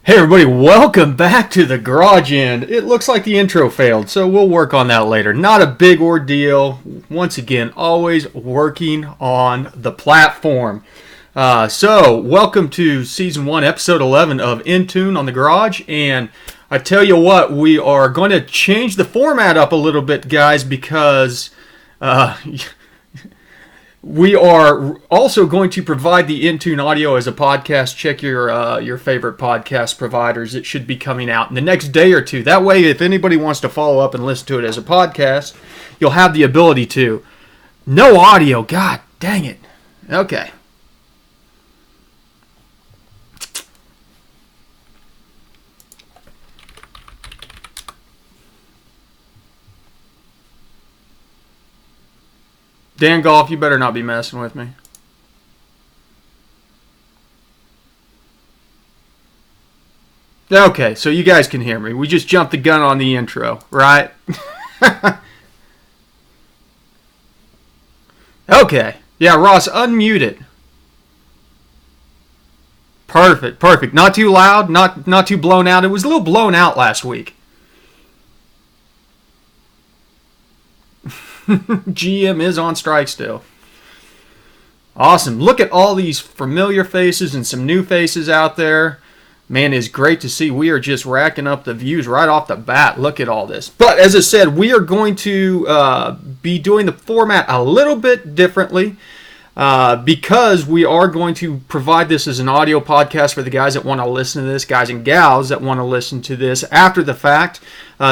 Hey everybody, welcome back to the Garage End. It looks like the intro failed, so we'll work on that later. Not a big ordeal. Once again, always working on the platform. So, welcome to Season 1, Episode 11 of In Tune on the Garage. And I tell you what, we are going to change the format up a little bit, guys, because we are also going to provide the In-Tune audio as a podcast. Check your favorite podcast providers. It should be coming out in the next day or two. That way, if anybody wants to follow up and listen to it as a podcast, you'll have the ability to. No audio. God dang it. Okay. Dan Golf, you better not be messing with me. Okay, so you guys can hear me. We just jumped the gun on the intro, right? Okay. Yeah, Ross, unmute it. Perfect. Not too loud, not too blown out. It was a little blown out last week. GM is on strike still. Awesome. Look at all these familiar faces and some new faces out there. Man, it's great to see. We are just racking up the views right off the bat. Look at all this. But as I said, we are going to be doing the format a little bit differently because we are going to provide this as an audio podcast for the guys that want to listen to this, guys and gals that want to listen to this after the fact.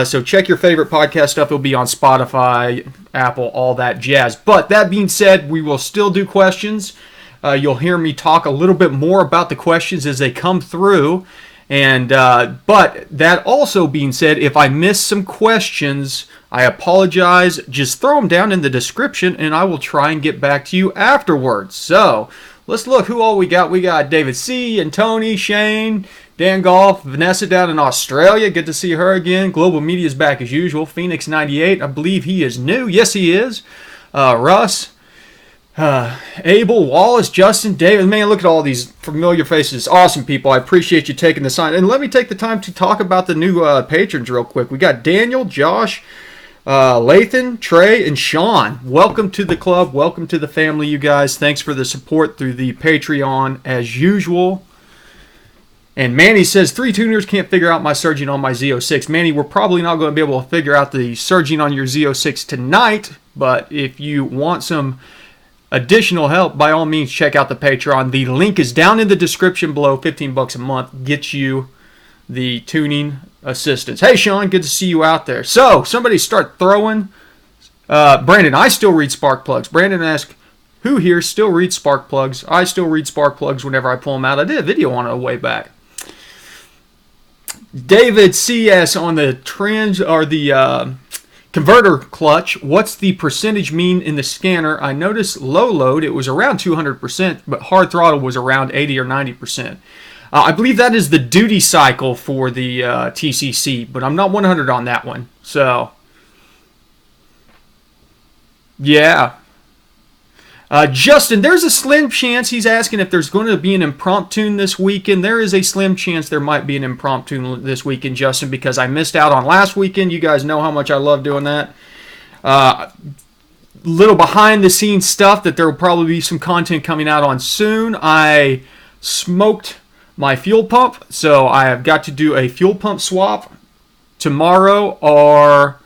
So check your favorite podcast stuff. It'll be on Spotify, Apple, all that jazz. But that being said, we will still do questions. You'll hear me talk a little bit more about the questions as they come through. And but that also being said, if I miss some questions, I apologize. Just throw them down in the description, and I will try and get back to you afterwards. So let's look who all we got. We got David C. and Tony, Shane, Dan Golf, Vanessa down in Australia. Good to see her again. Global Media's back as usual. Phoenix 98. I believe he is new. Yes, he is. Russ. Abel, Wallace, Justin, David. Man, look at all these familiar faces. Awesome people. I appreciate you taking the time. And let me take the time to talk about the new patrons real quick. We got Daniel, Josh, Lathan, Trey, and Sean. Welcome to the club. Welcome to the family, you guys. Thanks for the support through the Patreon as usual. And Manny says, 3 tuners can't figure out my surging on my Z06. Manny, we're probably not going to be able to figure out the surging on your Z06 tonight. But if you want some additional help, by all means, check out the Patreon. The link is down in the description below. $15 a month gets you the tuning assistance. Hey, Sean, good to see you out there. So, somebody start throwing. Brandon, I still read spark plugs. Brandon asked, who here still reads spark plugs? I still read spark plugs whenever I pull them out. I did a video on it way back. David CS on the trends or the converter clutch. What's the percentage mean in the scanner? I noticed low load, it was around 200%, but hard throttle was around 80 or 90%. I believe that is the duty cycle for the TCC, but I'm not 100 on that one. So, yeah. Justin, there's a slim chance he's asking if there's going to be an impromptu this weekend. There is a slim chance there might be an impromptu this weekend, Justin, because I missed out on last weekend. You guys know how much I love doing that. Little behind the scenes stuff that there will probably be some content coming out on soon. I smoked my fuel pump, so I have got to do a fuel pump swap tomorrow or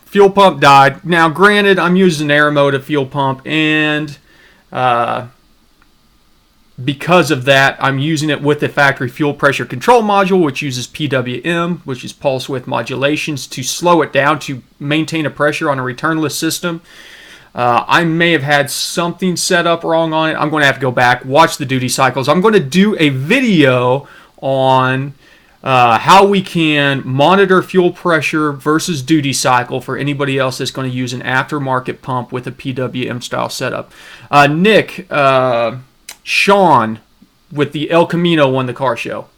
fuel pump died. Now, granted, I'm using Aeromotive fuel pump, and because of that, I'm using it with the factory fuel pressure control module, which uses PWM, which is pulse width modulations, to slow it down to maintain a pressure on a returnless system. I may have had something set up wrong on it. I'm going to have to go back, watch the duty cycles. I'm going to do a video on how we can monitor fuel pressure versus duty cycle for anybody else that's going to use an aftermarket pump with a PWM style setup. Nick, Sean with the El Camino won the car show.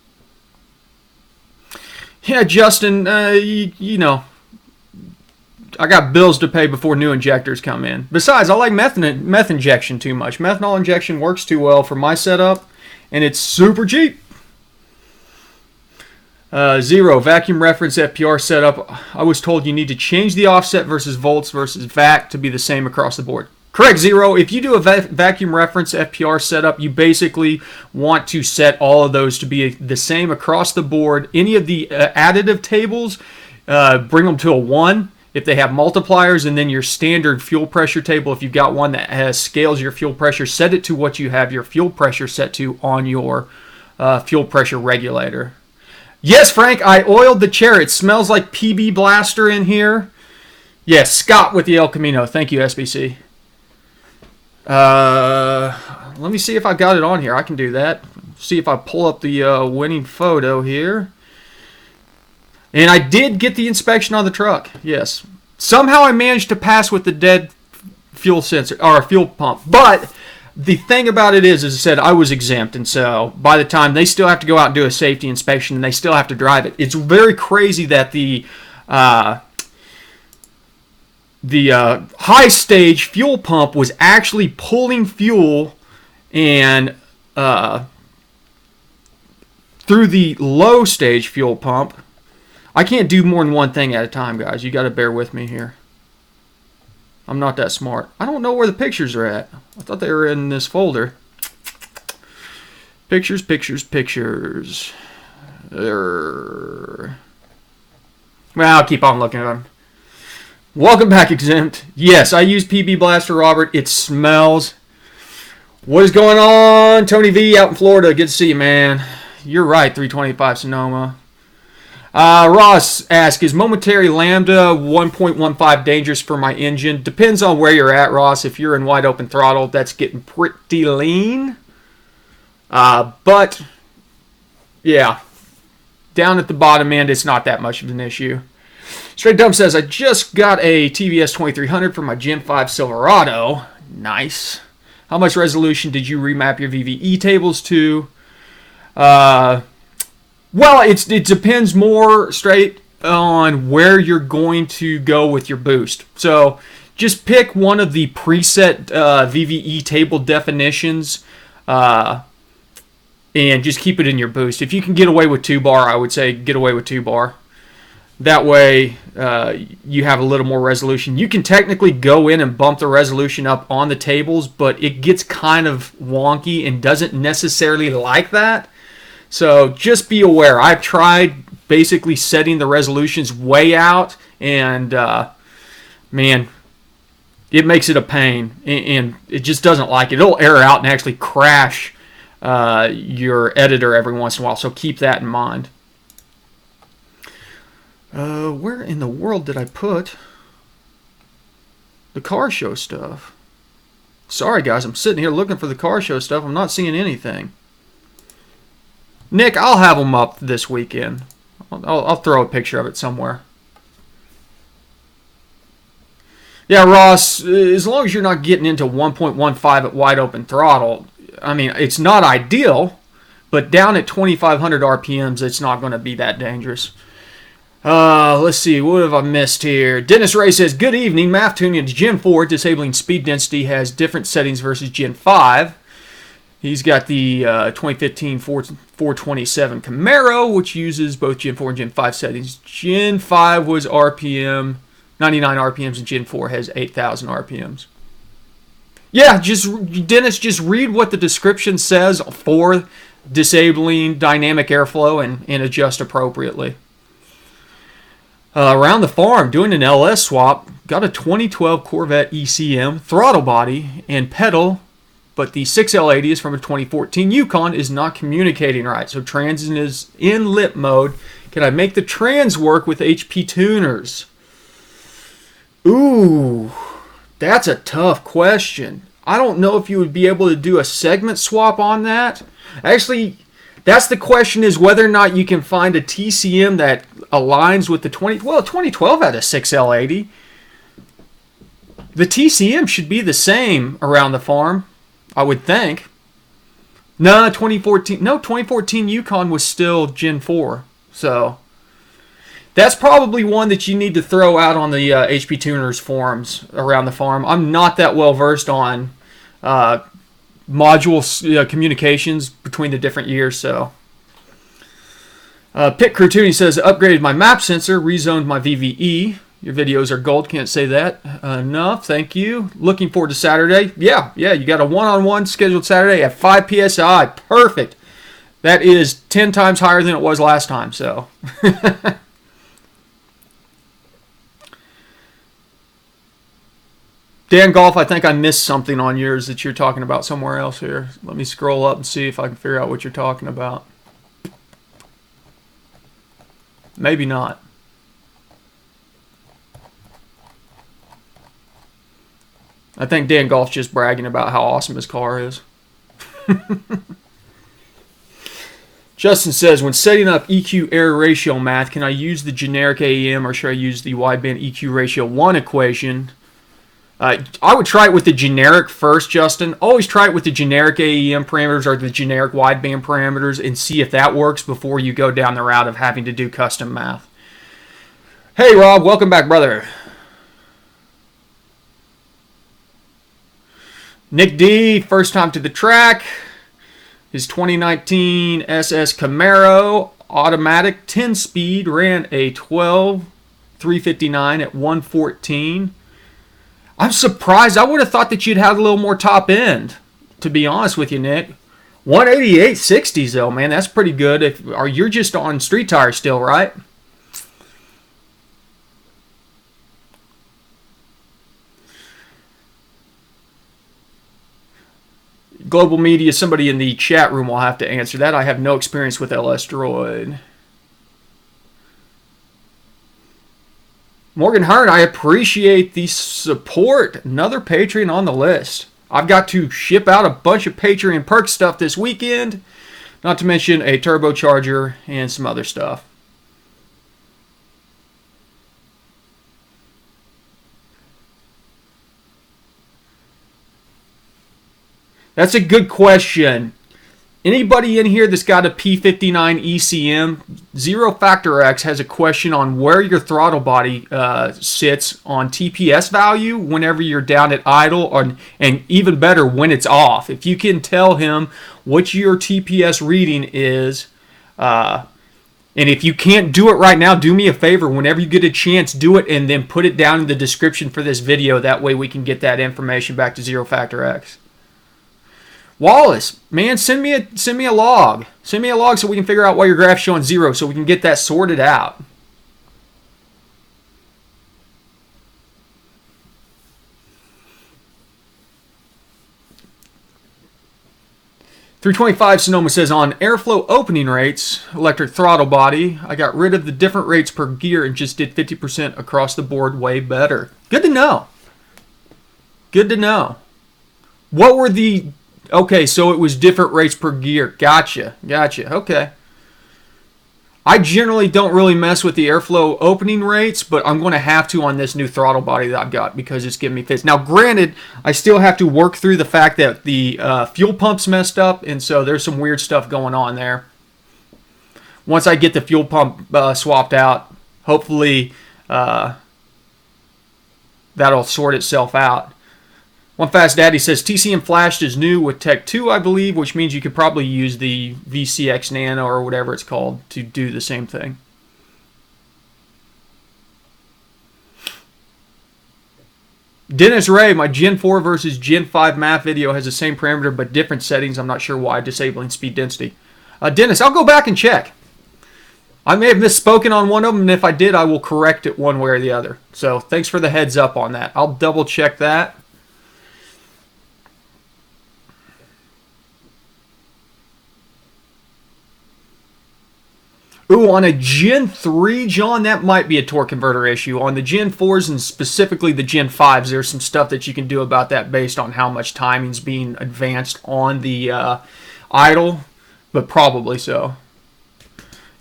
Yeah, Justin, you know, got bills to pay before new injectors come in. Besides, I like meth injection too much. Methanol injection works too well for my setup, and it's super cheap. 0, vacuum reference FPR setup. I was told you need to change the offset versus volts versus vac to be the same across the board. Correct, 0. If you do a vacuum reference FPR setup, you basically want to set all of those to be the same across the board. Any of the additive tables, bring them to a 1 if they have multipliers, and then your standard fuel pressure table, if you've got one that scales your fuel pressure, set it to what you have your fuel pressure set to on your fuel pressure regulator. Yes, Frank, I oiled the chair. It smells like PB Blaster in here. Yes, Scott with the El Camino. Thank you, SBC. Let me see if I got it on here. I can do that. See if I pull up the winning photo here. And I did get the inspection on the truck. Yes. Somehow I managed to pass with the dead fuel sensor or fuel pump. But the thing about it is, as I said, I was exempt, and so by the time they still have to go out and do a safety inspection, and they still have to drive it. It's very crazy that the high stage fuel pump was actually pulling fuel and through the low stage fuel pump. I can't do more than one thing at a time, guys. You got to bear with me here. I'm not that smart. I don't know where the pictures are at. I thought they were in this folder. Pictures, pictures, pictures. Well, I'll keep on looking at them. Welcome back, Exempt. Yes, I use PB Blaster, Robert. It smells. What is going on? Tony V out in Florida. Good to see you, man. You're right, 325 Sonoma. Ross asks, is momentary lambda 1.15 dangerous for my engine? Depends on where you're at, Ross. If you're in wide open throttle, that's getting pretty lean. But, yeah, down at the bottom end, it's not that much of an issue. Straight Dumb says, I just got a TVS 2300 for my Gen 5 Silverado. Nice. How much resolution did you remap your VVE tables to? Well, it depends more straight on where you're going to go with your boost. So just pick one of the preset VVE table definitions and just keep it in your boost. If you can get away with 2-bar, I would say get away with 2-bar. That way you have a little more resolution. You can technically go in and bump the resolution up on the tables, but it gets kind of wonky and doesn't necessarily like that. So just be aware. I've tried basically setting the resolutions way out, and man, it makes it a pain, and it just doesn't like it. It'll error out and actually crash your editor every once in a while, so keep that in mind. Where in the world did I put the car show stuff? Sorry, guys, I'm sitting here looking for the car show stuff. I'm not seeing anything. Nick, I'll have them up this weekend. I'll throw a picture of it somewhere. Yeah, Ross, as long as you're not getting into 1.15 at wide open throttle, I mean, it's not ideal, but down at 2,500 RPMs, it's not going to be that dangerous. Let's see, what have I missed here? Dennis Ray says, good evening. MAF tuning to Gen 4, disabling speed density has different settings versus Gen 5. He's got the 2015 427 Camaro, which uses both Gen 4 and Gen 5 settings. Gen 5 was RPM, 99 RPMs, and Gen 4 has 8,000 RPMs. Yeah, Dennis, just read what the description says for disabling dynamic airflow and adjust appropriately. Around the farm, doing an LS swap, got a 2012 Corvette ECM, throttle body, and pedal, but the 6L80 is from a 2014 Yukon, is not communicating right. So trans is in lip mode. Can I make the trans work with HP tuners? Ooh, that's a tough question. I don't know if you would be able to do a segment swap on that. Actually, that's the question, is whether or not you can find a TCM that aligns with the 2012 had a 6L80. The TCM should be the same around the farm, I would think. No, 2014 Yukon was still Gen 4. So That's probably one that you need to throw out on the HP Tuners forums around the farm. I'm not that well versed on module communications between the different years, so. Pit Crew Tuning says, upgraded my map sensor, rezoned my VVE. Your videos are gold, can't say that enough. Thank you. Looking forward to Saturday. Yeah, you got a one-on-one scheduled Saturday at 5 PSI. Perfect. That is 10 times higher than it was last time, so. Dan Golf, I think I missed something on yours that you're talking about somewhere else here. Let me scroll up and see if I can figure out what you're talking about. Maybe not. I think Dan Golf's just bragging about how awesome his car is. Justin says, when setting up EQ error ratio math, can I use the generic AEM or should I use the wideband EQ ratio 1 equation? I would try it with the generic first, Justin. Always try it with the generic AEM parameters or the generic wideband parameters and see if that works before you go down the route of having to do custom math. Hey, Rob. Welcome back, brother. Nick D, first time to the track. His 2019 SS Camaro automatic 10-speed ran a 12,359 at 114. I'm surprised. I would have thought that you'd have a little more top end, to be honest with you, Nick. 188 60s, though, man. That's pretty good. You're just on street tires still, right? Global Media, somebody in the chat room will have to answer that. I have no experience with LS Droid. Morgan Hearn, I appreciate the support. Another Patreon on the list. I've got to ship out a bunch of Patreon perk stuff this weekend. Not to mention a turbocharger and some other stuff. That's a good question. Anybody in here that's got a P59 ECM, Zero Factor X has a question on where your throttle body sits on TPS value whenever you're down at idle, and even better, when it's off. If you can tell him what your TPS reading is, and if you can't do it right now, do me a favor. Whenever you get a chance, do it, and then put it down in the description for this video. That way we can get that information back to Zero Factor X. Wallace, man, send me a log. Send me a log so we can figure out why your graph's showing 0 so we can get that sorted out. .325 Sonoma says, on airflow opening rates, electric throttle body, I got rid of the different rates per gear and just did 50% across the board, way better. Good to know. Good to know. What were the... Okay, so it was different rates per gear. Gotcha. Okay. I generally don't really mess with the airflow opening rates, but I'm going to have to on this new throttle body that I've got because it's giving me fits. Now, granted, I still have to work through the fact that the fuel pump's messed up, and so there's some weird stuff going on there. Once I get the fuel pump swapped out, hopefully that'll sort itself out. One Fast Daddy says, TCM Flashed is new with Tech 2, I believe, which means you could probably use the VCX Nano or whatever it's called to do the same thing. Dennis Ray, my Gen 4 versus Gen 5 math video has the same parameter but different settings. I'm not sure why. Disabling speed density. Dennis, I'll go back and check. I may have misspoken on one of them, and if I did, I will correct it one way or the other. So thanks for the heads up on that. I'll double check that. Ooh, on a Gen 3, John, that might be a torque converter issue. On the Gen 4s and specifically the Gen 5s, there's some stuff that you can do about that based on how much timing's being advanced on the idle, but probably so.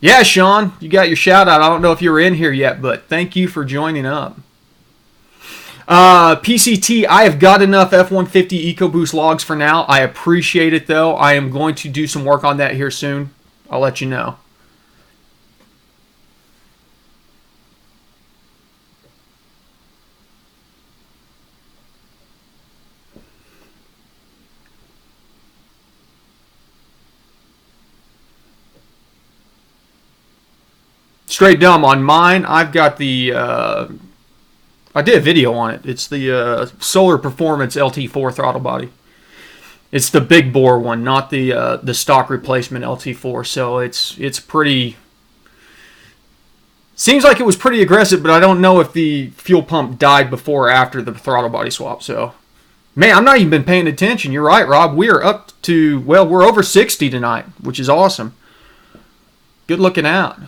Yeah, Sean, you got your shout out. I don't know if you were in here yet, but thank you for joining up. PCT, I have got enough F-150 EcoBoost logs for now. I appreciate it, though. I am going to do some work on that here soon. I'll let you know. Straight dumb on mine. I've got the. I did a video on it. It's the Solar Performance LT4 throttle body. It's the big bore one, not the stock replacement LT4. So it's pretty. Seems like it was pretty aggressive, but I don't know if the fuel pump died before or after the throttle body swap. So, man, I'm not even been paying attention. You're right, Rob. We are up to, well, we're over 60 tonight, which is awesome. Good looking out.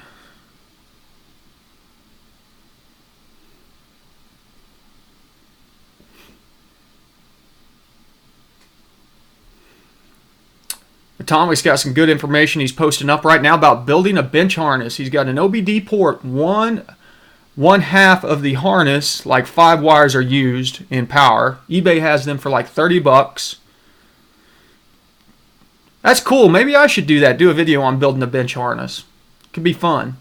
Atomic's got some good information he's posting up right now about building a bench harness. He's got an OBD port. One half of the harness, like 5 wires are used in power. eBay has them for like $30. That's cool. Maybe I should do that. Do a video on building a bench harness. Could be fun.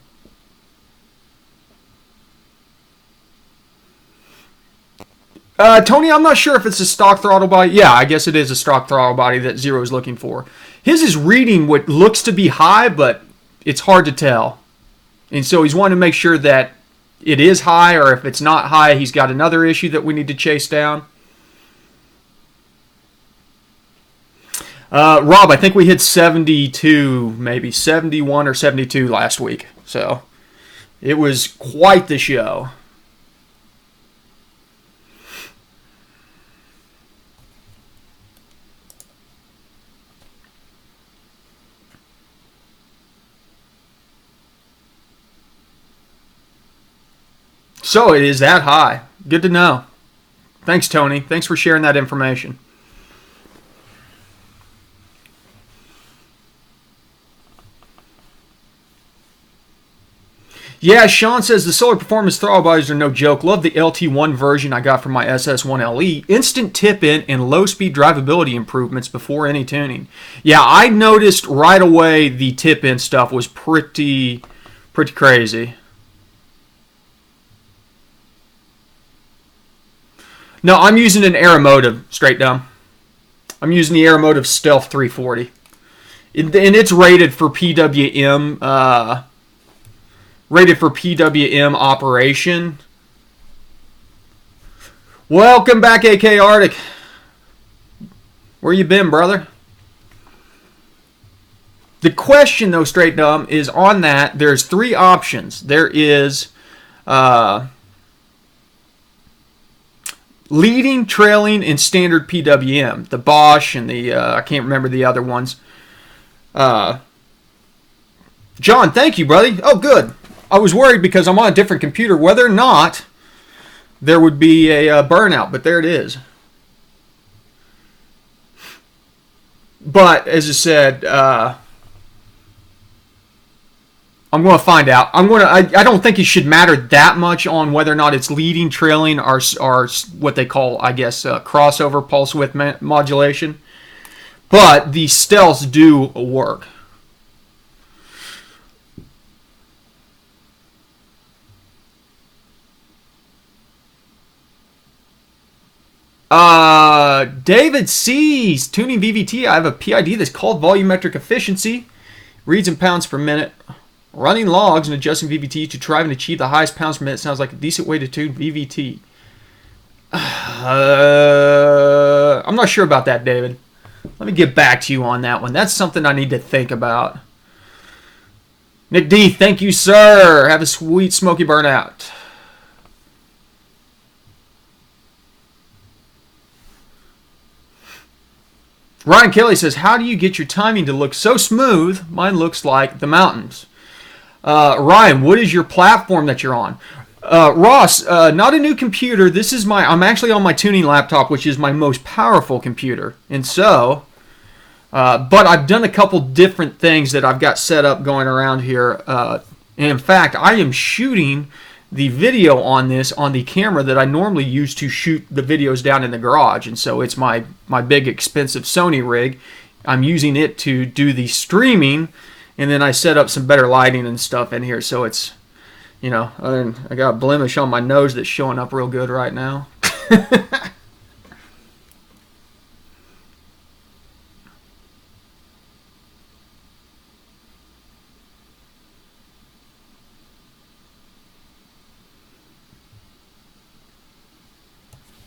Tony, I'm not sure if it's a stock throttle body. Yeah, I guess it is a stock throttle body that Zero is looking for. His is reading what looks to be high, but it's hard to tell. And so he's wanting to make sure that it is high, or if it's not high, he's got another issue that we need to chase down. Rob, I think we hit 72, maybe 71 or 72 last week. So it was quite the show. So it is that high. Good to know. Thanks, Tony. Thanks for sharing that information. Yeah, Sean says the Solar Performance throttle bodies are no joke. Love the LT1 version I got from my SS1LE. Instant tip-in and low-speed drivability improvements before any tuning. Yeah, I noticed right away the tip-in stuff was pretty crazy. No, I'm using an Aeromotive, straight down. I'm using the Aeromotive Stealth 340. And it's rated for PWM, operation. Welcome back, AK Arctic. Where you been, brother? The question, though, straight dumb, is on that, there's 3 options. There is leading, trailing, and standard PWM. The Bosch and the, I can't remember the other ones. John, thank you, buddy. Oh, good. I was worried because I'm on a different computer whether or not there would be a burnout, but there it is. But, as I said, I'm going to find out. I don't think it should matter that much on whether or not it's leading, trailing, or what they call, I guess, crossover pulse width modulation. But the stealths do work. David C's tuning VVT. I have a PID that's called volumetric efficiency. Reads in pounds per minute. Running logs and adjusting VVT to try and achieve the highest pounds per minute sounds like a decent way to tune VVT. I'm not sure about that, David. Let me get back to you on that one. That's something I need to think about. Nick D, thank you, sir. Have a sweet smoky burnout. Ryan Kelly says, how do you get your timing to look so smooth? Mine looks like the mountains. Ryan, what is your platform that you're on? Ross, not a new computer. This is I'm actually on my tuning laptop, which is my most powerful computer. And so, but I've done a couple different things that I've got set up going around here. And in fact, I am shooting the video on this on the camera that I normally use to shoot the videos down in the garage. And so it's my big expensive Sony rig. I'm using it to do the streaming. And then I set up some better lighting and stuff in here. So it's, you know, I got a blemish on my nose that's showing up real good right now.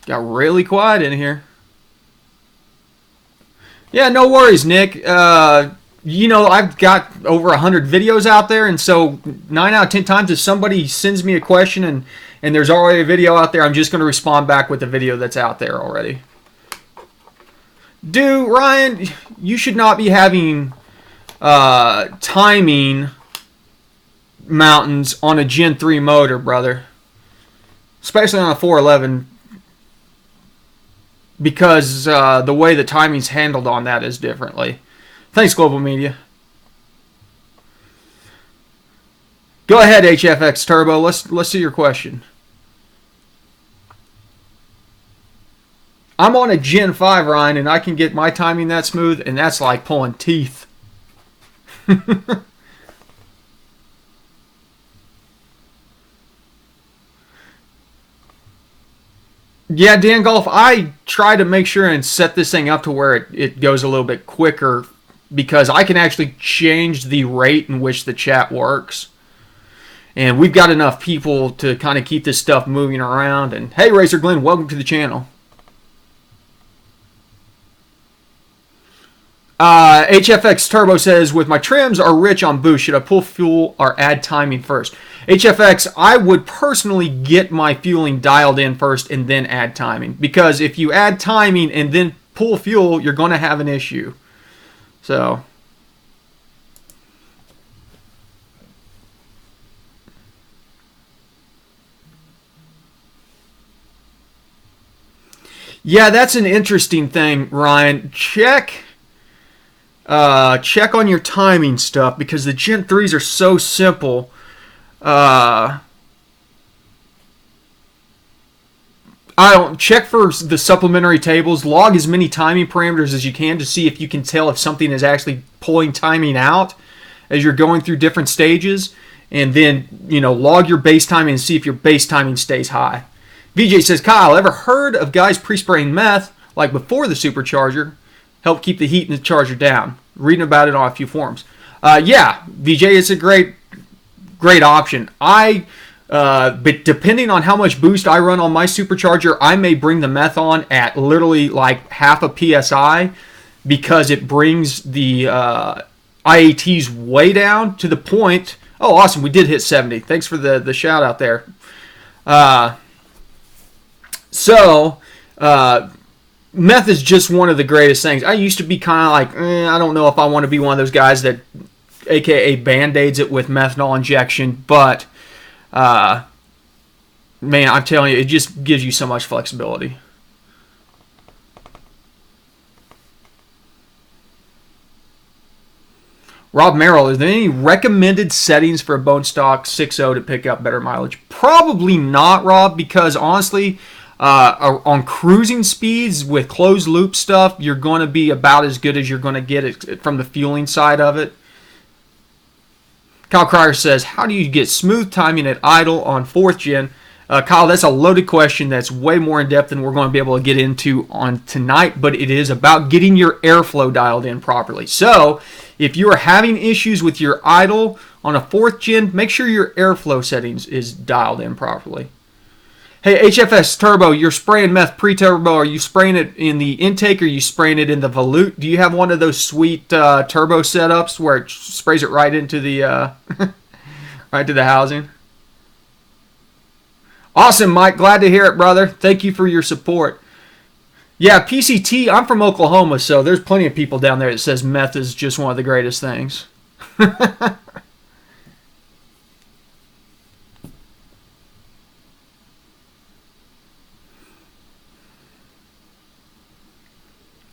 Got really quiet in here. Yeah, no worries, Nick. You know, I've got over 100 videos out there, and so 9 out of 10 times if somebody sends me a question and there's already a video out there, I'm just going to respond back with the video that's out there already. Dude, Ryan, you should not be having timing mountains on a Gen 3 motor, brother. Especially on a 411, because the way the timing's handled on that is differently. Thanks, Global Media. Go ahead, HFX Turbo. Let's see your question. I'm on a Gen 5, Ryan, and I can get my timing that smooth, and that's like pulling teeth. Yeah, Dan Golf, I try to make sure and set this thing up to where it goes a little bit quicker, because I can actually change the rate in which the chat works. And we've got enough people to kind of keep this stuff moving around. And hey, Racer Glenn, welcome to the channel. HFX Turbo says, with my trims are rich on boost, should I pull fuel or add timing first? HFX, I would personally get my fueling dialed in first and then add timing. Because if you add timing and then pull fuel, you're going to have an issue. So, yeah, that's an interesting thing, Ryan. Check on your timing stuff, because the Gen 3s are so simple. I don't check for the supplementary tables. Log as many timing parameters as you can to see if you can tell if something is actually pulling timing out as you're going through different stages, and then log your base timing and see if your base timing stays high. VJ says, Kyle, ever heard of guys pre-spraying meth like before the supercharger help keep the heat in the charger down? Reading about it on a few forums. Yeah, VJ, it's a great option. But depending on how much boost I run on my supercharger, I may bring the meth on at literally like half a PSI, because it brings the IATs way down to the point. Oh, awesome. We did hit 70. Thanks for the shout out there. Meth is just one of the greatest things. I used to be kind of like, I don't know if I want to be one of those guys that AKA Band-Aids it with methanol injection, but man, I'm telling you, it just gives you so much flexibility. Rob Merrill, is there any recommended settings for a bone stock 6.0 to pick up better mileage? Probably not, Rob, because honestly, on cruising speeds with closed loop stuff, you're going to be about as good as you're going to get it from the fueling side of it. Kyle Cryer says, how do you get smooth timing at idle on 4th gen? Kyle, that's a loaded question that's way more in depth than we're going to be able to get into on tonight, but it is about getting your airflow dialed in properly. So if you are having issues with your idle on a 4th gen, make sure your airflow settings is dialed in properly. Hey, HFS Turbo, you're spraying meth pre-turbo. Are you spraying it in the intake, or are you spraying it in the volute? Do you have one of those sweet turbo setups where it sprays it right into the right to the housing? Awesome, Mike. Glad to hear it, brother. Thank you for your support. Yeah, PCT, I'm from Oklahoma, so there's plenty of people down there that says meth is just one of the greatest things.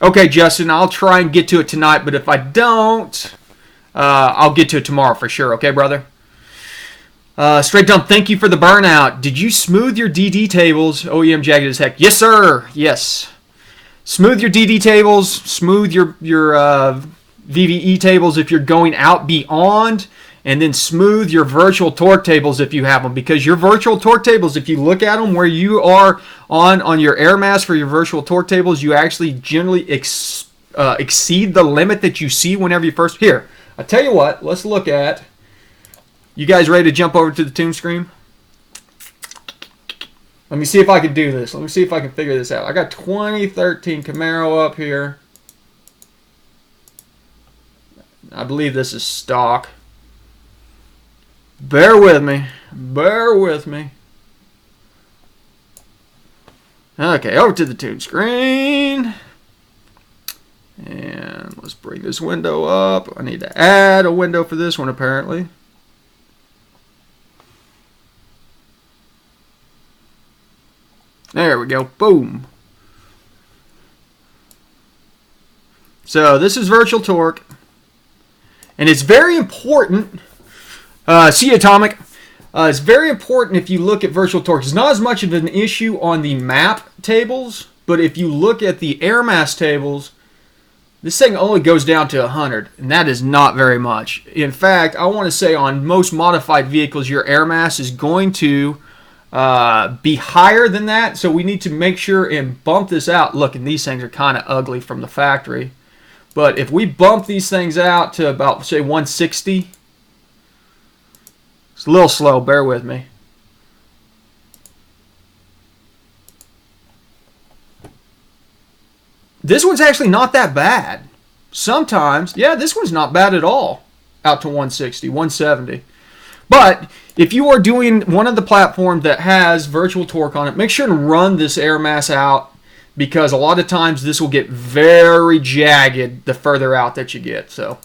Okay, Justin, I'll try and get to it tonight, but if I don't, I'll get to it tomorrow for sure. Okay, brother? Straight Dump, thank you for the burnout. Did you smooth your DD tables? OEM jagged as heck. Yes, sir. Yes. Smooth your DD tables. Smooth your VVE tables if you're going out beyond. And then smooth your virtual torque tables if you have them. Because your virtual torque tables, if you look at them where you are on your air mass for your virtual torque tables, you actually generally exceed the limit that you see whenever you first... Here, I'll tell you what. Let's look at... You guys ready to jump over to the tune screen? Let me see if I can do this. Let me see if I can figure this out. I got 2013 Camaro up here. I believe this is stock. Bear with me. Bear with me. Okay, over to the tune screen. And let's bring this window up. I need to add a window for this one, apparently. There we go. Boom. So this is virtual torque. And it's very important. See Atomic. It's very important if you look at virtual torque. It's not as much of an issue on the map tables, but if you look at the air mass tables, this thing only goes down to 100, and that is not very much. In fact, I want to say on most modified vehicles, your air mass is going to be higher than that, so we need to make sure and bump this out. Look, and these things are kind of ugly from the factory, but if we bump these things out to about, say, 160, it's a little slow, bear with me. This one's actually not that bad. Sometimes, yeah, this one's not bad at all. Out to 160, 170. But if you are doing one of the platforms that has virtual torque on it, make sure to run this air mass out, because a lot of times this will get very jagged the further out that you get. So,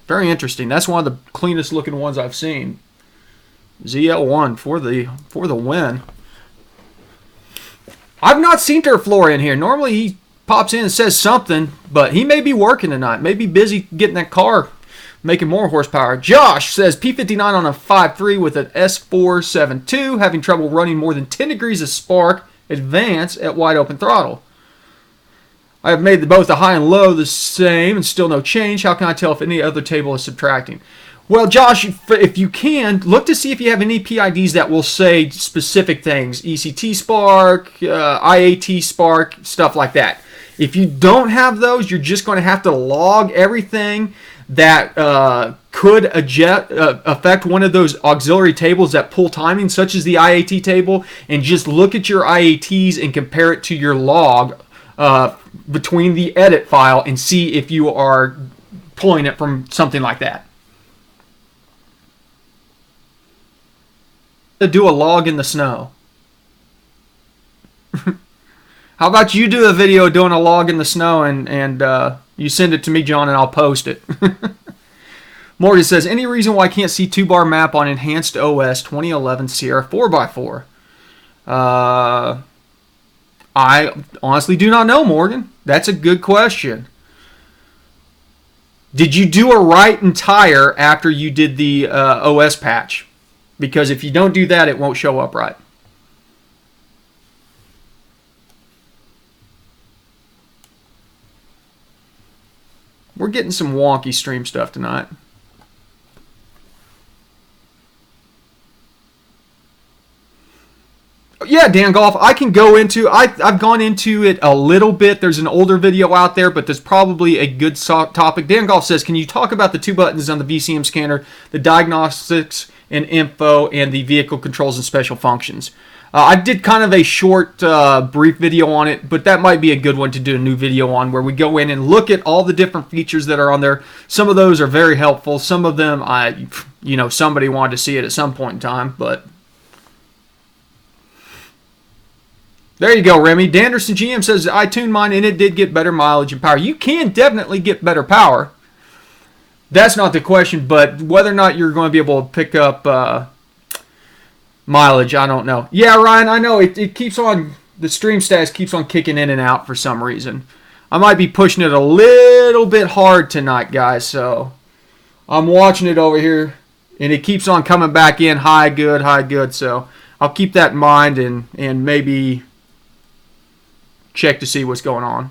very interesting. That's one of the cleanest looking ones I've seen. ZL1 for the win. I've not seen Terflora in here. Normally he pops in and says something, but he may be working tonight. Maybe busy getting that car making more horsepower. Josh says P59 on a 5.3 with an S472, having trouble running more than 10 degrees of spark advance at wide open throttle. I have made both the high and low the same and still no change. How can I tell if any other table is subtracting? Well, Josh, if you can, look to see if you have any PIDs that will say specific things. ECT spark, IAT spark, stuff like that. If you don't have those, you're just going to have to log everything that could affect one of those auxiliary tables that pull timing, such as the IAT table, and just look at your IATs and compare it to your log between the edit file and see if you are pulling it from something like that. To do a log in the snow. How about you do a video doing a log in the snow and you send it to me, John, and I'll post it. Morty says, any reason why I can't see 2-bar map on Enhanced OS 2011 Sierra 4x4? I honestly do not know, Morgan. That's a good question. Did you do a right entire after you did the OS patch? Because if you don't do that, it won't show up right. We're getting some wonky stream stuff tonight. Yeah, Dan Golf, I can go into, I've gone into it a little bit. There's an older video out there, but there's probably a good topic. Dan Golf says, can you talk about the two buttons on the VCM scanner, the diagnostics and info, and the vehicle controls and special functions? I did kind of a short, brief video on it, but that might be a good one to do a new video on, where we go in and look at all the different features that are on there. Some of those are very helpful. Some of them, somebody wanted to see it at some point in time, but there you go, Remy. Danderson GM says, I tuned mine and it did get better mileage and power. You can definitely get better power. That's not the question, but whether or not you're going to be able to pick up mileage, I don't know. Yeah, Ryan, I know. It keeps on, the stream stats keeps on kicking in and out for some reason. I might be pushing it a little bit hard tonight, guys, so I'm watching it over here, and it keeps on coming back in high, good, so I'll keep that in mind and maybe check to see what's going on.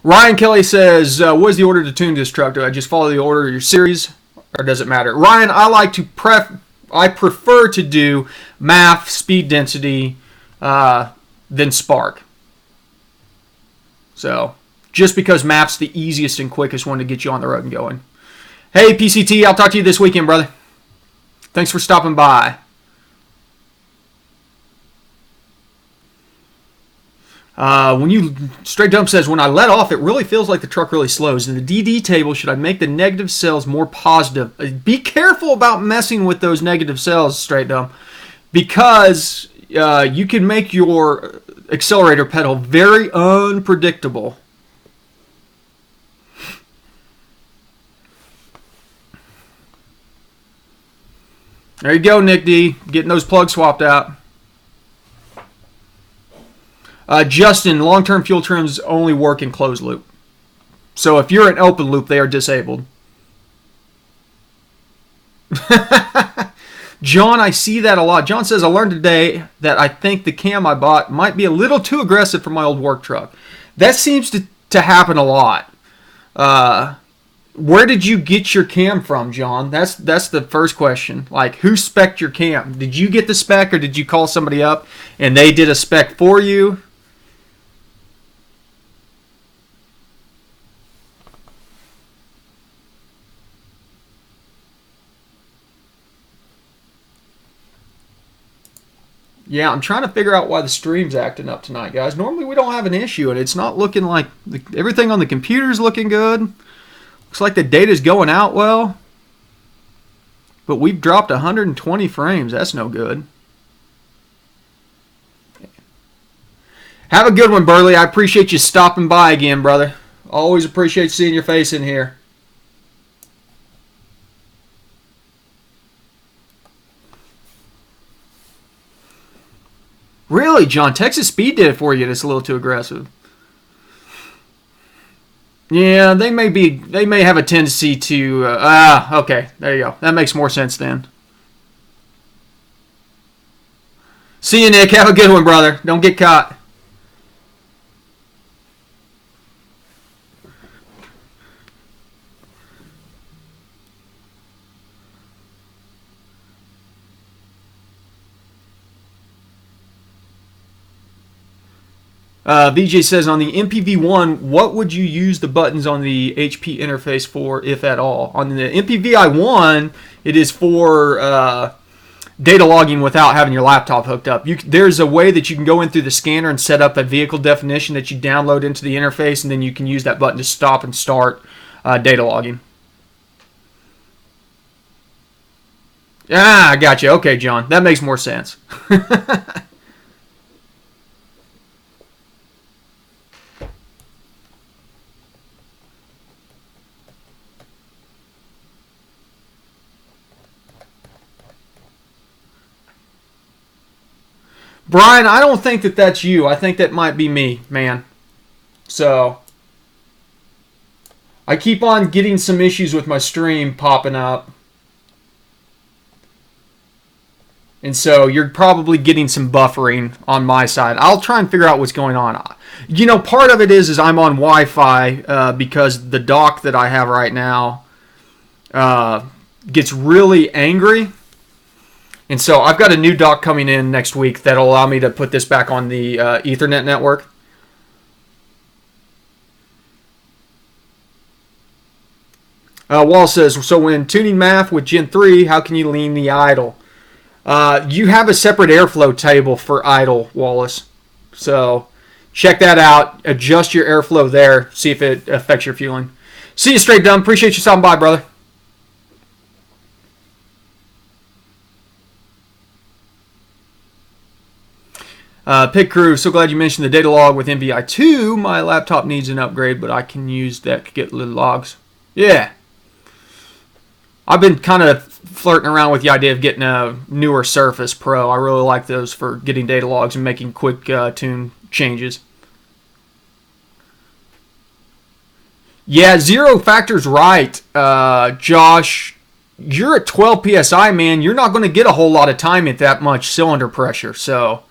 Ryan Kelly says, what is the order to tune this truck? Do I just follow the order of your series, or does it matter? Ryan, I prefer to do MAF, speed density, than spark. So, just because MAF's the easiest and quickest one to get you on the road and going. Hey, PCT, I'll talk to you this weekend, brother. Thanks for stopping by. Straight Dump says, when I let off, it really feels like the truck really slows. In the DD table, should I make the negative cells more positive? Be careful about messing with those negative cells, Straight Dump, because you can make your accelerator pedal very unpredictable. There you go, Nick D. Getting those plugs swapped out. Justin, long-term fuel trims only work in closed loop. So if you're in open loop, they are disabled. John, I see that a lot. John says, I learned today that I think the cam I bought might be a little too aggressive for my old work truck. That seems to happen a lot. Where did you get your cam from, John? That's the first question. Like, who spec'd your cam? Did you get the spec, or did you call somebody up and they did a spec for you? Yeah, I'm trying to figure out why the stream's acting up tonight, guys. Normally we don't have an issue, and it's not looking like everything on the computer's looking good. Looks like the data's going out well. But we've dropped 120 frames. That's no good. Have a good one, Burley. I appreciate you stopping by again, brother. Always appreciate seeing your face in here. Really, John? Texas Speed did it for you. It's a little too aggressive. Yeah, they may have a tendency to. Okay, there you go. That makes more sense then. See you, Nick. Have a good one, brother. Don't get caught. VJ says, on the MPV1, what would you use the buttons on the HP interface for, if at all? On the MPVI1, it is for data logging without having your laptop hooked up. There's a way that you can go in through the scanner and set up a vehicle definition that you download into the interface, and then you can use that button to stop and start data logging. I got you. Okay, John. That makes more sense. Brian, I don't think that that's you. I think that might be me, man. So, I keep on getting some issues with my stream popping up. And so, you're probably getting some buffering on my side. I'll try and figure out what's going on. You know, part of it is I'm on Wi-Fi because the dock that I have right now gets really angry. And so I've got a new dock coming in next week that'll allow me to put this back on the Ethernet network. Wall says, so when tuning MAF with Gen 3, how can you lean the idle? You have a separate airflow table for idle, Wallace. So check that out. Adjust your airflow there. See if it affects your fueling. See you, Straight Dumb. Appreciate you stopping by, brother. Pig Crew, so glad you mentioned the data log with MVI2. My laptop needs an upgrade, but I can use that to get little logs. Yeah. I've been kind of flirting around with the idea of getting a newer Surface Pro. I really like those for getting data logs and making quick tune changes. Yeah, Zero Factor's right, Josh. You're at 12 PSI, man. You're not going to get a whole lot of time at that much cylinder pressure, so...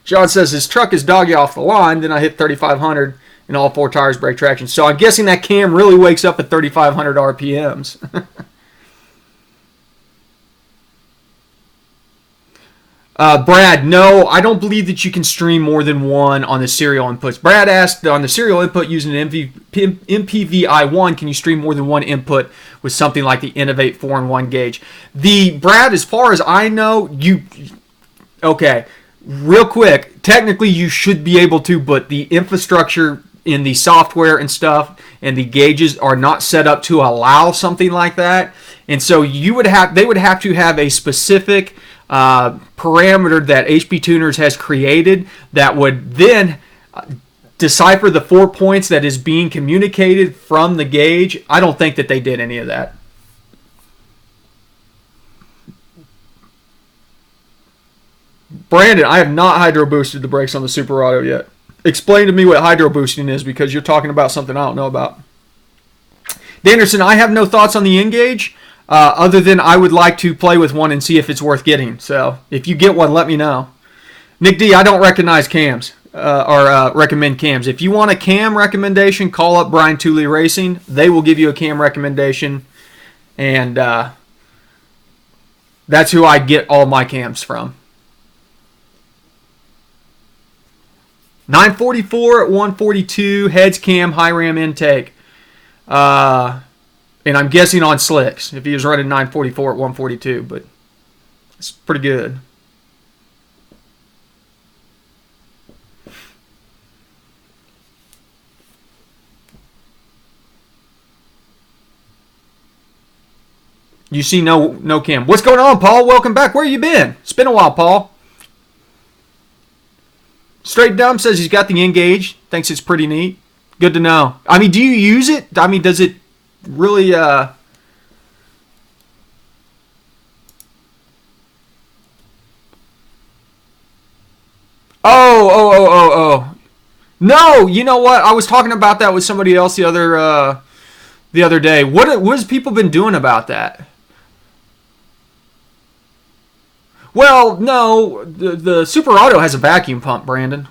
John says his truck is doggy off the line, then I hit 3,500 and all four tires brake traction. So I'm guessing that cam really wakes up at 3,500 RPMs. Brad, no, I don't believe that you can stream more than one on the serial inputs. Brad asked on the serial input using an MPVI1, can you stream more than one input with something like the Innovate 4-in-1 gauge? Brad, as far as I know, okay, real quick, technically you should be able to, but the infrastructure in the software and stuff and the gauges are not set up to allow something like that. And so they would have to have a specific parameter that HP Tuners has created that would then decipher the 4 points that is being communicated from the gauge. I don't think that they did any of that. Brandon, I have not hydro boosted the brakes on the Super Auto yet. Explain to me what hydro boosting is, because you're talking about something I don't know about. Danderson, I have no thoughts on the N-Gauge, other than I would like to play with one and see if it's worth getting. So if you get one, let me know. Nick D, I don't recognize cams or recommend cams. If you want a cam recommendation, call up Brian Tooley Racing. They will give you a cam recommendation, and that's who I get all my cams from. 944 at 142, heads cam, high ram intake. And I'm guessing on slicks if he was running 944 at 142, but it's pretty good. You see no cam. What's going on, Paul? Welcome back. Where you been? It's been a while, Paul. Straight Dumb says he's got the N-Gauge. Thinks it's pretty neat. Good to know. I mean, do you use it? I mean, does it really... Oh. No, you know what? I was talking about that with somebody else the other day. What has people been doing about that? Well, no, the Super Auto has a vacuum pump, Brandon.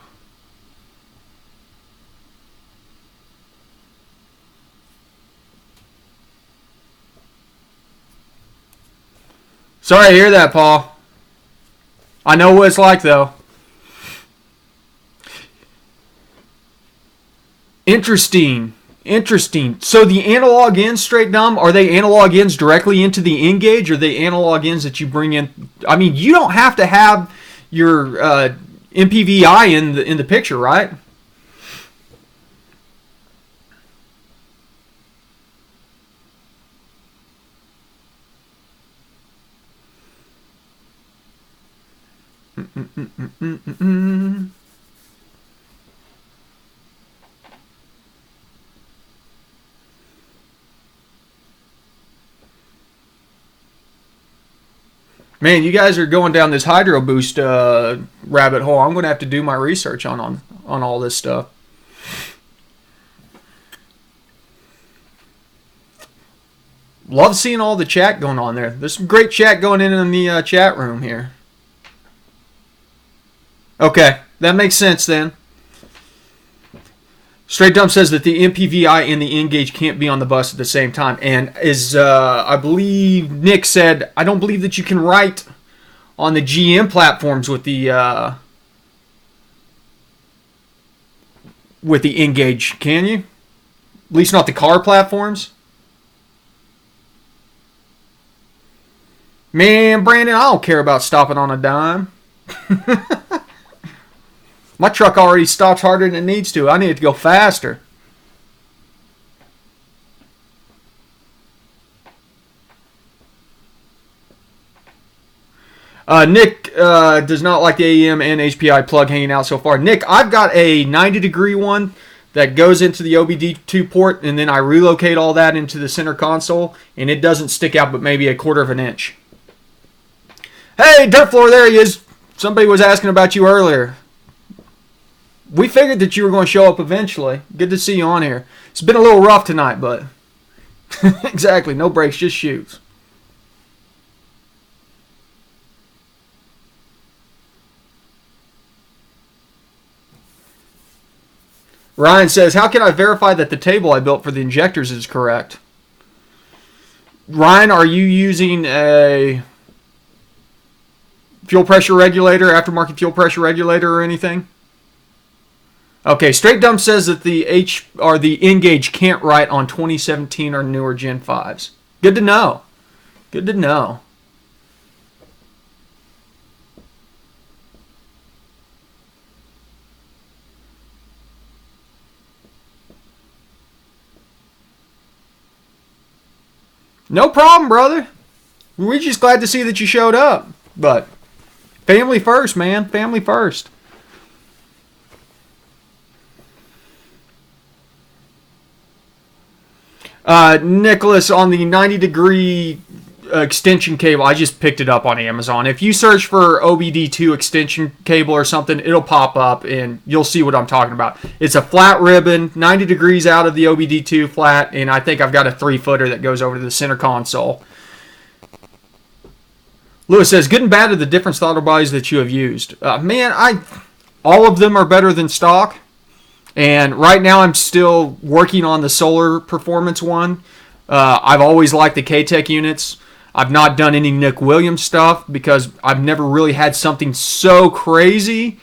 Sorry to hear that, Paul. I know what it's like, though. Interesting. So the analog ends, Straight Dumb, are they analog ends directly into the N-Gauge, or are they analog ends that you bring in? I mean, you don't have to have your MPVI in the picture, right? Man, you guys are going down this hydro boost rabbit hole. I'm going to have to do my research on all this stuff. Love seeing all the chat going on there. There's some great chat going in the chat room here. Okay, that makes sense then. Straight Dumb says that the MPVI and the N-Gauge can't be on the bus at the same time. And as I believe Nick said, I don't believe that you can write on the GM platforms with the N-Gauge, can you? At least not the car platforms. Man, Brandon, I don't care about stopping on a dime. My truck already stops harder than it needs to. I need it to go faster. Nick does not like the AEM and HPI plug hanging out so far. Nick, I've got a 90-degree one that goes into the OBD2 port, and then I relocate all that into the center console, and it doesn't stick out but maybe 1/4 of an inch. Hey, Dirt Floor, there he is. Somebody was asking about you earlier. We figured that you were going to show up eventually. Good to see you on here. It's been a little rough tonight, but... exactly, no brakes, just shoots. Ryan says, how can I verify that the table I built for the injectors is correct? Ryan, are you using a Fuel pressure regulator, aftermarket fuel pressure regulator or anything? Okay, Straight Dumb says that the N-Gauge can't write on 2017 or newer Gen 5s. Good to know. Good to know. No problem, brother. We're just glad to see that you showed up. But family first, man. Family first. Nicholas, on the 90-degree extension cable, I just picked it up on Amazon. If you search for OBD2 extension cable or something, it'll pop up and you'll see what I'm talking about. It's a flat ribbon, 90 degrees out of the OBD2 flat, and I think I've got a 3-footer that goes over to the center console. Lewis says, good and bad are the different throttle bodies that you have used. Man, all of them are better than stock. And right now I'm still working on the solar performance one. I've always liked the K-Tech units. I've not done any Nick Williams stuff because I've never really had something so crazy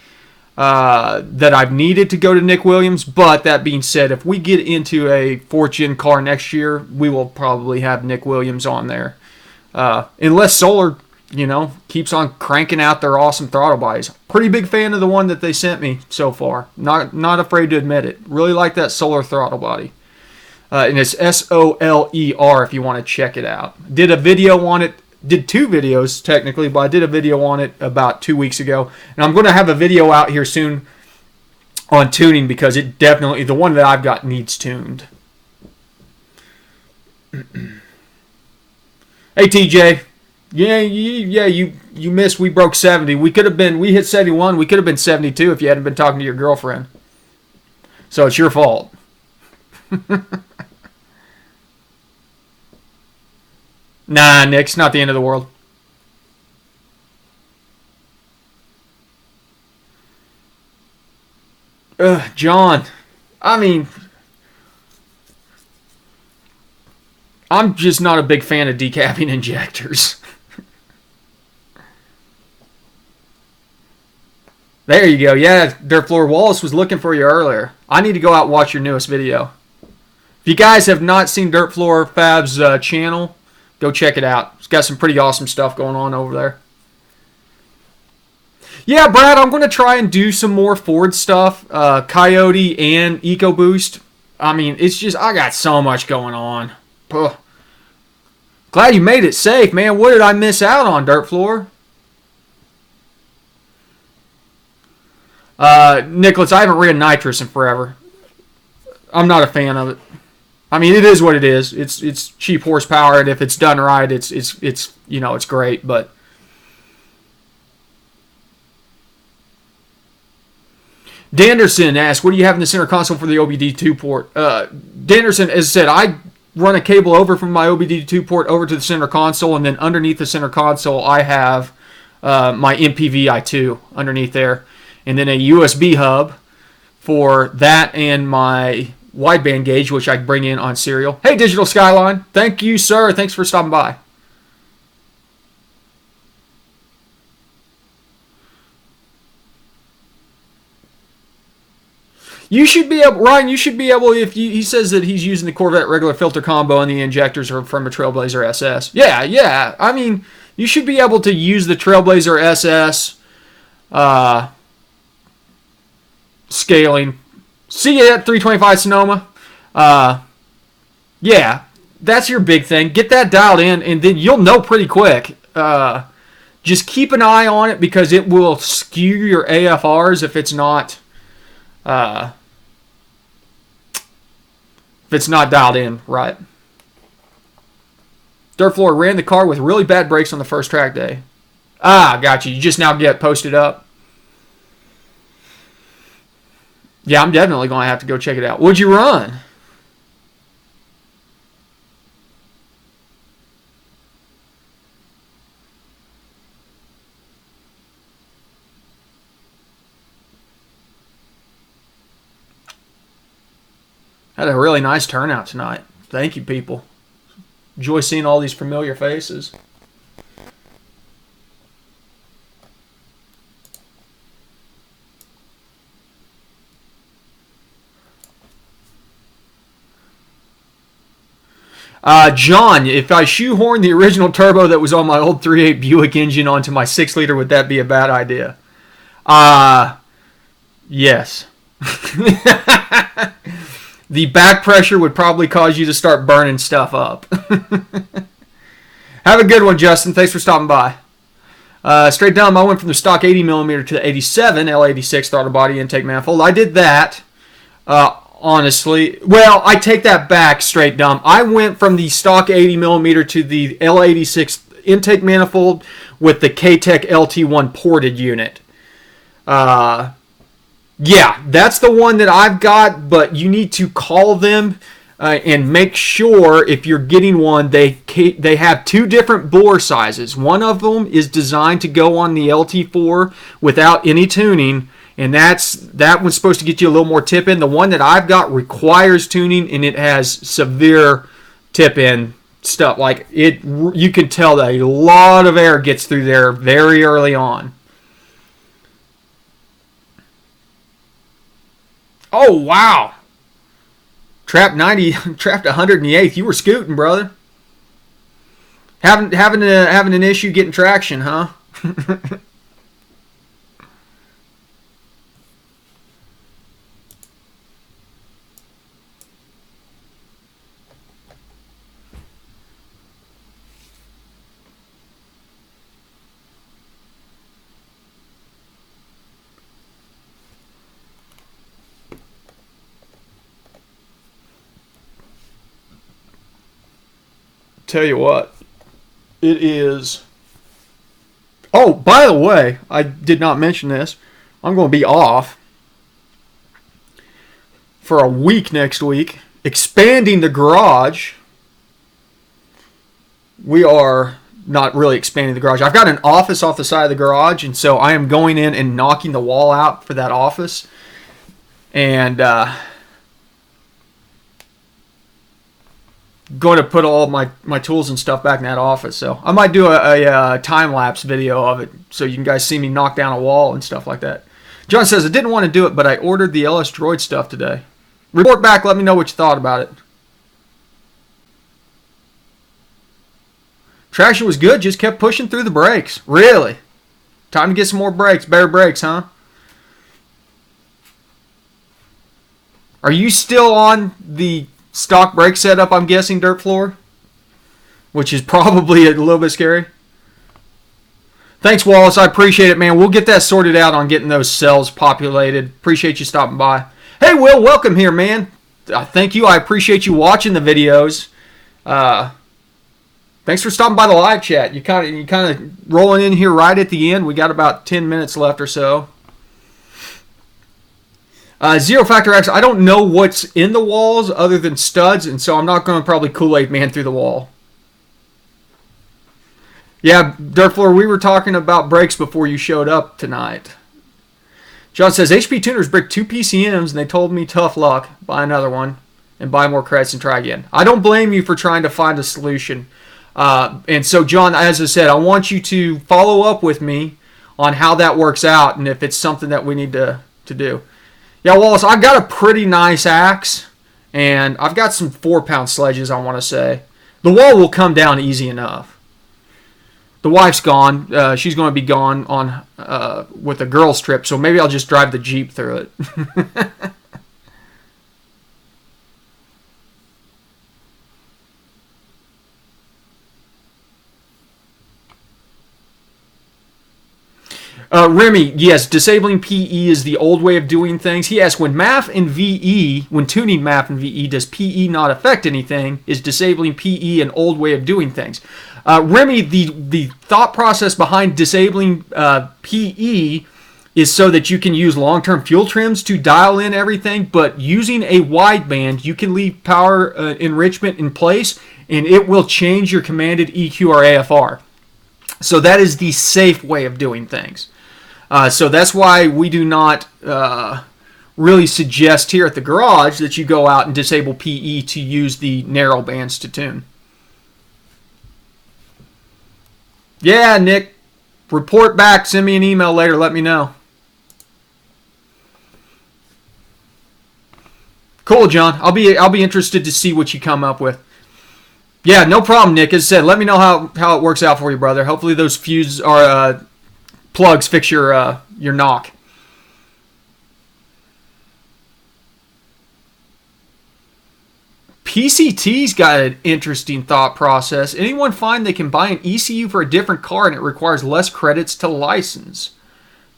that I've needed to go to Nick Williams. But that being said, if we get into a 4th gen car next year, we will probably have Nick Williams on there. Unless solar, keeps on cranking out their awesome throttle bodies. Pretty big fan of the one that they sent me so far. Not afraid to admit it. Really like that solar throttle body. And it's SOLER if you want to check it out. Did a video on it. Did 2 videos technically, but I did a video on it about 2 weeks ago. And I'm going to have a video out here soon on tuning because it definitely, the one that I've got needs tuned. Hey TJ. Yeah, you missed. We broke 70. We hit 71. We could have been 72 if you hadn't been talking to your girlfriend. So it's your fault. Nah, Nick, it's not the end of the world. John, I'm just not a big fan of decapping injectors. There you go. Yeah, Dirt Floor Wallace was looking for you earlier. I need to go out and watch your newest video. If you guys have not seen Dirt Floor Fab's channel, go check it out. It's got some pretty awesome stuff going on over there. Yeah, Brad, I'm going to try and do some more Ford stuff. Coyote and EcoBoost. It's just, I got so much going on. Ugh. Glad you made it safe, man. What did I miss out on, Dirt Floor? Nicholas, I haven't ridden nitrous in forever. I'm not a fan of it. It is what it is. It's cheap horsepower, and if it's done right, it's great. But Danderson asked, "What do you have in the center console for the OBD2 port?" Danderson, as I said, I run a cable over from my OBD2 port over to the center console, and then underneath the center console, I have my MPVI2 underneath there, and then a USB hub for that and my wideband gauge, which I bring in on serial. Hey, Digital Skyline. Thank you, sir. Thanks for stopping by. You should be able, Ryan, you should be able, he says that he's using the Corvette regular filter combo and the injectors are from a Trailblazer SS. Yeah. You should be able to use the Trailblazer SS scaling. See you at 325 Sonoma. Yeah, that's your big thing. Get that dialed in, and then you'll know pretty quick. Just keep an eye on it because it will skew your AFRs if it's not dialed in right. Dirt Floor ran the car with really bad brakes on the first track day. Got you. You just now get posted up. Yeah, I'm definitely going to have to go check it out. What'd you run? Had a really nice turnout tonight. Thank you, people. Enjoy seeing all these familiar faces. John, if I shoehorn the original turbo that was on my old 3.8 Buick engine onto my 6-liter, would that be a bad idea? Yes. The back pressure would probably cause you to start burning stuff up. Have a good one, Justin. Thanks for stopping by. Straight down, I went from the stock 80mm to the 87 L86 throttle body intake manifold. I did that, honestly. Well, I take that back, straight dumb. I went from the stock 80mm to the L86 intake manifold with the K-Tech LT1 ported unit. Yeah, that's the one that I've got, but you need to call them and make sure if you're getting one, they have two different bore sizes. One of them is designed to go on the LT4 without any tuning, and that one's supposed to get you a little more tip in. The one that I've got requires tuning, and it has severe tip in stuff. Like you can tell that a lot of air gets through there very early on. Oh, wow. Trapped 108th. You were scooting, brother. Having an issue getting traction, huh? Tell you what, it is. Oh, by the way, I did not mention this. I'm going to be off for a week next week, expanding the garage. We are not really expanding the garage. I've got an office off the side of the garage, and so I am going in and knocking the wall out for that office. And going to put all my tools and stuff back in that office. So I might do a time-lapse video of it so you guys see me knock down a wall and stuff like that. John says, I didn't want to do it, but I ordered the LS Droid stuff today. Report back. Let me know what you thought about it. Traction was good. Just kept pushing through the brakes. Really? Time to get some more brakes. Better brakes, huh? Are you still on the stock brake setup, I'm guessing, Dirt Floor? Which is probably a little bit scary. Thanks, Wallace. I appreciate it, man. We'll get that sorted out on getting those cells populated. Appreciate you stopping by. Hey, Will, welcome here, man. Thank you. I appreciate you watching the videos. Thanks for stopping by the live chat. You kind of rolling in here right at the end. We got about 10 minutes left or so. Zero Factor X, I don't know what's in the walls other than studs, and so I'm not going to probably Kool-Aid Man through the wall. Yeah, Dirt Floor, we were talking about brakes before you showed up tonight. John says, HP Tuners bricked 2 PCMs, and they told me tough luck, buy another one, and buy more credits and try again. I don't blame you for trying to find a solution. And so, John, as I said, I want you to follow up with me on how that works out and if it's something that we need to do. Yeah, Wallace, I've got a pretty nice axe, and I've got some 4-pound sledges, I want to say. The wall will come down easy enough. The wife's gone. She's going to be gone on with a girls' trip, so maybe I'll just drive the Jeep through it. Remy, yes, disabling PE is the old way of doing things. He asked, when MAF and VE, when tuning MAF and VE, does PE not affect anything? Is disabling PE an old way of doing things? Remy, the thought process behind disabling PE is so that you can use long-term fuel trims to dial in everything, but using a wideband, you can leave power enrichment in place, and it will change your commanded EQ or AFR. So that is the safe way of doing things. So that's why we do not really suggest here at the garage that you go out and disable PE to use the narrow bands to tune. Yeah, Nick, report back. Send me an email later. Let me know. Cool, John. I'll be interested to see what you come up with. Yeah, no problem, Nick. As I said, let me know how it works out for you, brother. Hopefully those fuse or plugs fix your knock. PCT's got an interesting thought process. Anyone find they can buy an ECU for a different car and it requires less credits to license?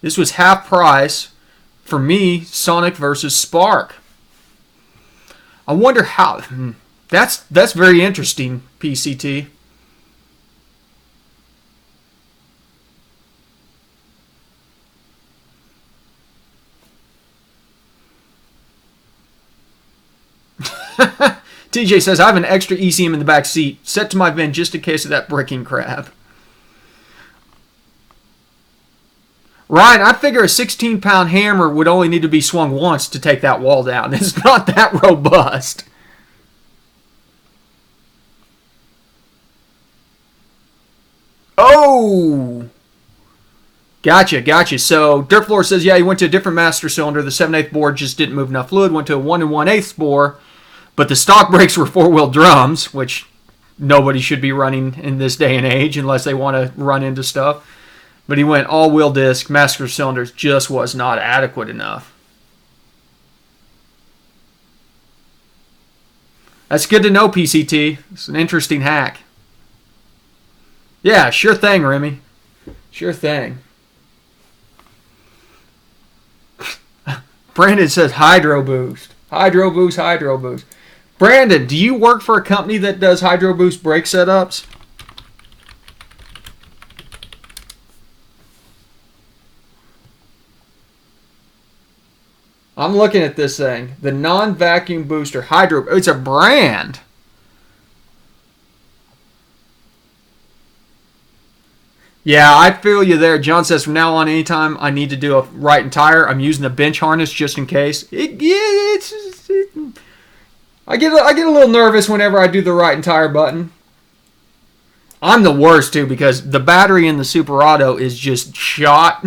This was half price for me, Sonic versus Spark. I wonder how. That's very interesting, PCT. TJ says, I have an extra ECM in the back seat, set to my VIN just in case of that bricking crap. Ryan, I figure a 16-pound hammer would only need to be swung once to take that wall down. It's not that robust. Oh! Gotcha. So, Dirt Floor says, yeah, he went to a different master cylinder. The 7/8 board just didn't move enough fluid. Went to a 1 1/8 bore. But the stock brakes were 4-wheel drums, which nobody should be running in this day and age unless they want to run into stuff. But he went all-wheel disc, master cylinders, just was not adequate enough. That's good to know, PCT. It's an interesting hack. Yeah, sure thing, Remy. Sure thing. Brandon says Hydro Boost. Hydro Boost. Brandon, do you work for a company that does Hydro Boost brake setups? I'm looking at this thing. The non-vacuum booster Hydro. It's a brand. Yeah, I feel you there. John says, from now on, anytime I need to do a right and tire, I'm using the bench harness just in case. I get a little nervous whenever I do the right and tire button. I'm the worst, too, because the battery in the Super Auto is just shot.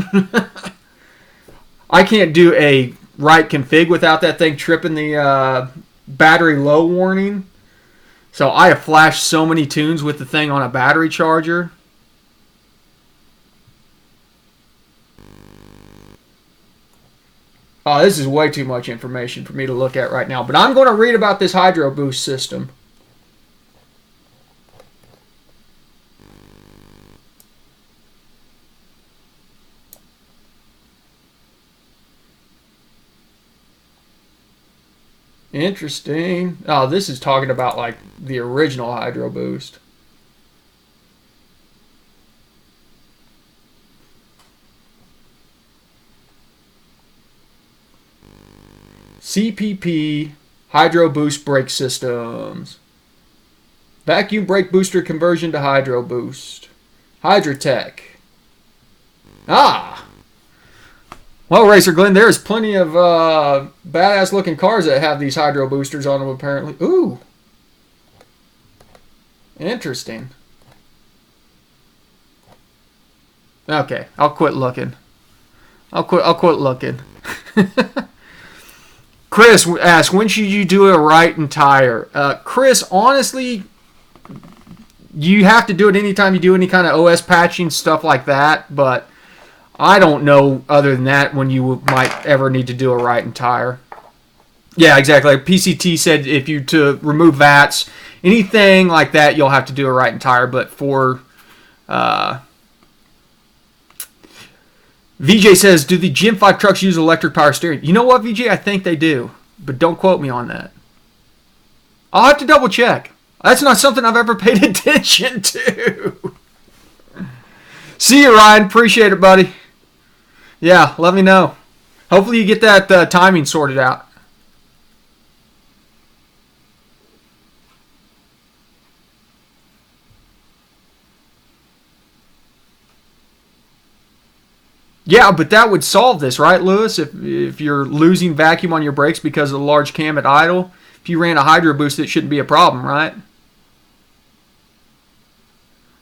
I can't do a right config without that thing tripping the battery low warning. So I have flashed so many tunes with the thing on a battery charger. Oh, this is way too much information for me to look at right now. But I'm going to read about this Hydro Boost system. Interesting. Oh, this is talking about like the original Hydro Boost. CPP Hydro Boost brake systems. Vacuum brake booster conversion to Hydro Boost. Hydrotech. Ah! Well, Racer Glenn, there's plenty of badass looking cars that have these Hydro Boosters on them apparently. Ooh. Interesting. Okay, I'll quit looking. I'll quit looking. Chris asks, when should you do a right and tire? Chris, honestly, you have to do it anytime you do any kind of OS patching, stuff like that. But I don't know other than that when you might ever need to do a right and tire. Yeah, exactly. Like PCT said, if you to remove VATs, anything like that, you'll have to do a right and tire. But for VJ says, do the Gen 5 trucks use electric power steering? You know what, VJ? I think they do. But don't quote me on that. I'll have to double check. That's not something I've ever paid attention to. See you, Ryan. Appreciate it, buddy. Yeah, let me know. Hopefully you get that timing sorted out. Yeah, but that would solve this, right, Lewis? If you're losing vacuum on your brakes because of the large cam at idle, if you ran a Hydro Boost, it shouldn't be a problem, right?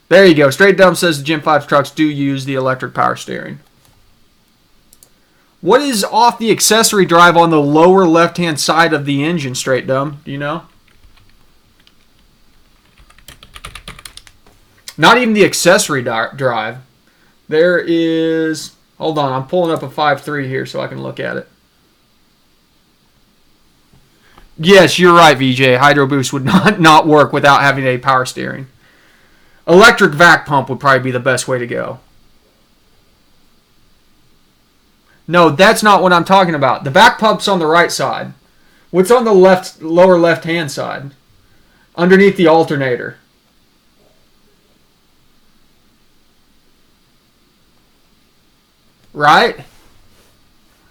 There you go. Straight Dumb says the Gen 5 trucks do use the electric power steering. What is off the accessory drive on the lower left-hand side of the engine, Straight Dumb? Do you know? Not even the accessory drive. There is... Hold on, I'm pulling up a 5.3 here so I can look at it. Yes, you're right, VJ. Hydro Boost would not work without having a power steering. Electric vac pump would probably be the best way to go. No, that's not what I'm talking about. The vac pump's on the right side. What's on the lower left-hand side? Underneath the alternator. Right?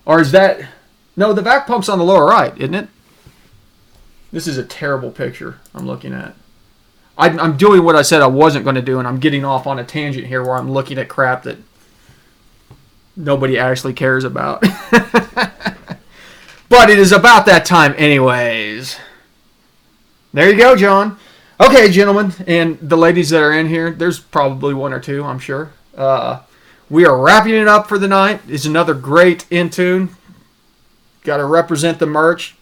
Or is that... No, the vac pump's on the lower right, isn't it? This is a terrible picture I'm looking at. I'm doing what I said I wasn't going to do, and I'm getting off on a tangent here where I'm looking at crap that nobody actually cares about. But it is about that time anyways. There you go, John. Okay, gentlemen, and the ladies that are in here, there's probably one or two, I'm sure. We are wrapping it up for the night. It's another great in-tune. Got to represent the merch.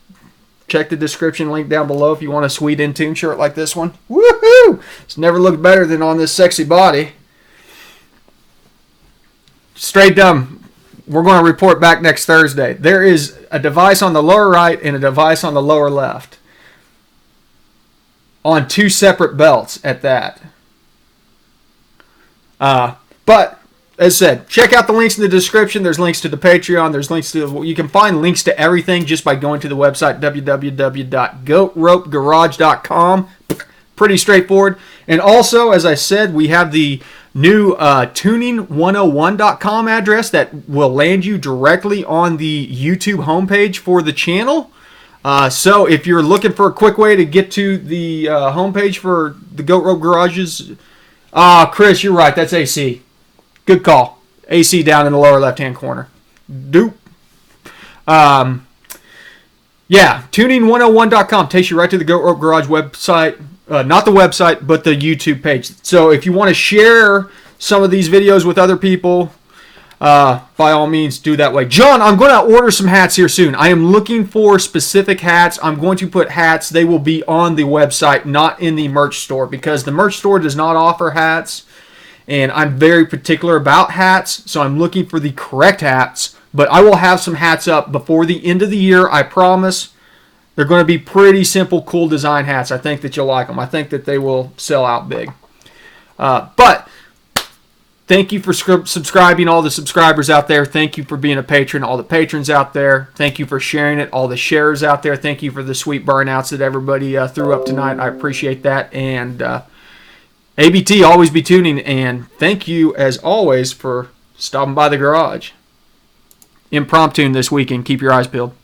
Check the description link down below if you want a sweet in-tune shirt like this one. Woohoo! It's never looked better than on this sexy body. Straight dumb. We're going to report back next Thursday. There is a device on the lower right and a device on the lower left. On two separate belts at that. But... As said, check out the links in the description. There's links to the Patreon. There's links to... You can find links to everything just by going to the website, www.goatropegarage.com. Pretty straightforward. And also, as I said, we have the new tuning101.com address that will land you directly on the YouTube homepage for the channel. So if you're looking for a quick way to get to the homepage for the Goat Rope Garages... Chris, you're right. That's AC. Good call. AC down in the lower left-hand corner. Doop. Yeah, tuning101.com takes you right to the Goat Rope Garage website. Not the website, but the YouTube page. So if you want to share some of these videos with other people, by all means, do that way. John, I'm going to order some hats here soon. I am looking for specific hats. I'm going to put hats. They will be on the website, not in the merch store, because the merch store does not offer hats. And I'm very particular about hats, so I'm looking for the correct hats. But I will have some hats up before the end of the year, I promise. They're going to be pretty simple, cool design hats. I think that you'll like them. I think that they will sell out big. But thank you for subscribing, all the subscribers out there. Thank you for being a patron, all the patrons out there. Thank you for sharing it, all the sharers out there. Thank you for the sweet burnouts that everybody threw up tonight. I appreciate that. And... ABT, always be tuning, and thank you, as always, for stopping by the garage. Impromptu this weekend. Keep your eyes peeled.